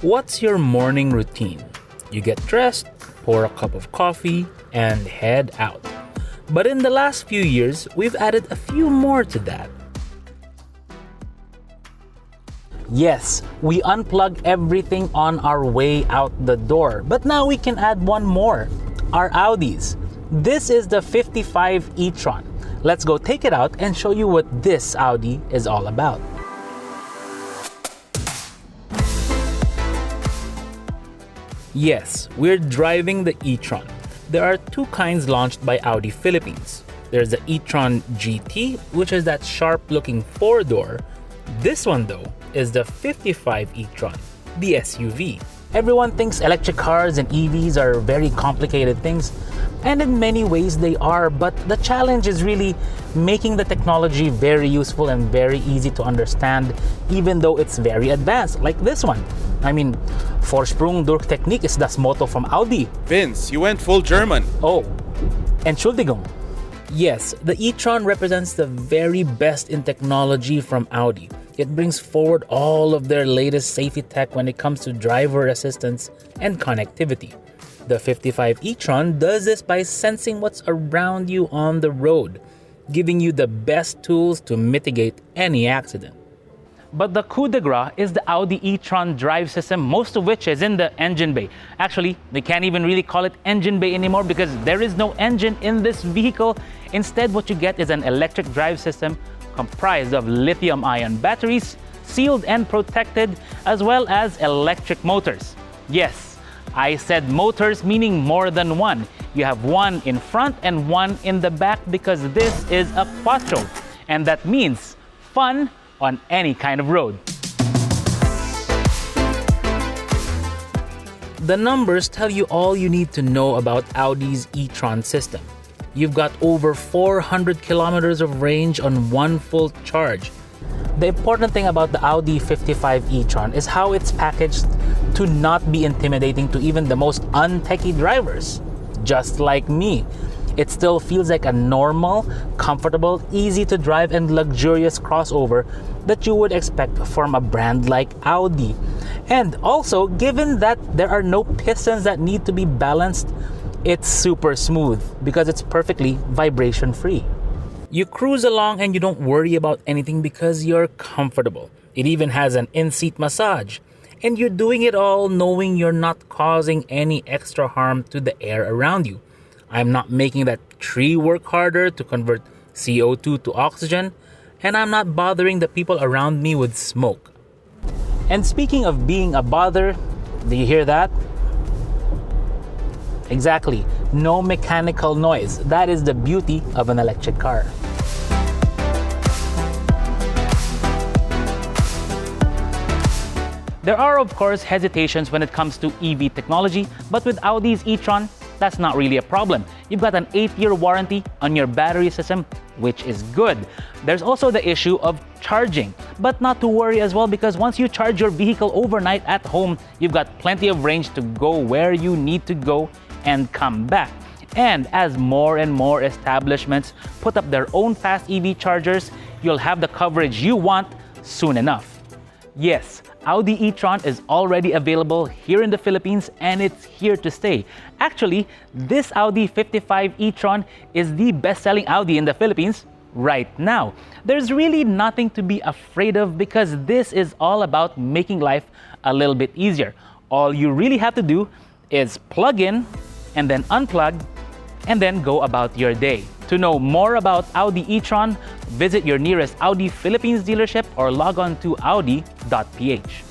What's your morning routine? You get dressed, pour a cup of coffee, and head out. But in the last few years, we've added a few more to that. Yes, we unplug everything on our way out the door, but now we can add one more, our Audis. This is the 55 e-tron. Let's go take it out and show you what this Audi is all about. Yes, we're driving the e-tron. There are two kinds launched by Audi Philippines. There's the e-tron GT, which is that sharp-looking four-door. This one, though, is the 55 e-tron, the SUV. Everyone thinks electric cars and EVs are very complicated things, and in many ways they are, but the challenge is really making the technology very useful and very easy to understand, even though it's very advanced, like this one. I mean, Vorsprung durch Technik is das motto from Audi. Vince, you went full German. Oh, Entschuldigung. Yes, the e-tron represents the very best in technology from Audi. It brings forward all of their latest safety tech when it comes to driver assistance and connectivity. The 55 e-tron does this by sensing what's around you on the road, giving you the best tools to mitigate any accident. But the coup de grace is the Audi e-tron drive system, most of which is in the engine bay. Actually, they can't even really call it engine bay anymore because there is no engine in this vehicle. Instead, what you get is an electric drive system comprised of lithium-ion batteries, sealed and protected, as well as electric motors. Yes, I said motors, meaning more than one. You have one in front and one in the back because this is a quattro, and that means fun on any kind of road. The numbers tell you all you need to know about Audi's e-tron system. You've got over 400 kilometers of range on one full charge. The important thing about the Audi 55 e-tron is how it's packaged to not be intimidating to even the most untechy drivers, just like me. It still feels like a normal, comfortable, easy to drive and luxurious crossover that you would expect from a brand like Audi. And also, given that there are no pistons that need to be balanced, it's super smooth because it's perfectly vibration free. You cruise along and you don't worry about anything because you're comfortable. It even has an in-seat massage. And you're doing it all knowing you're not causing any extra harm to the air around you. I'm not making that tree work harder to convert CO2 to oxygen, and I'm not bothering the people around me with smoke. And speaking of being a bother, do you hear that? Exactly, no mechanical noise. That is the beauty of an electric car. There are, of course, hesitations when it comes to EV technology, but with Audi's e-tron, that's not really a problem. You've got an 8-year warranty on your battery system, which is good. There's also the issue of charging, but not to worry as well because once you charge your vehicle overnight at home, you've got plenty of range to go where you need to go and come back. And as more and more establishments put up their own fast EV chargers, you'll have the coverage you want soon enough. Yes, Audi e-tron is already available here in the Philippines and it's here to stay. Actually, this Audi 55 e-tron is the best-selling Audi in the Philippines right now. There's really nothing to be afraid of because this is all about making life a little bit easier. All you really have to do is plug in and then unplug and then go about your day. To know more about Audi e-tron, visit your nearest Audi Philippines dealership or log on to audi.ph.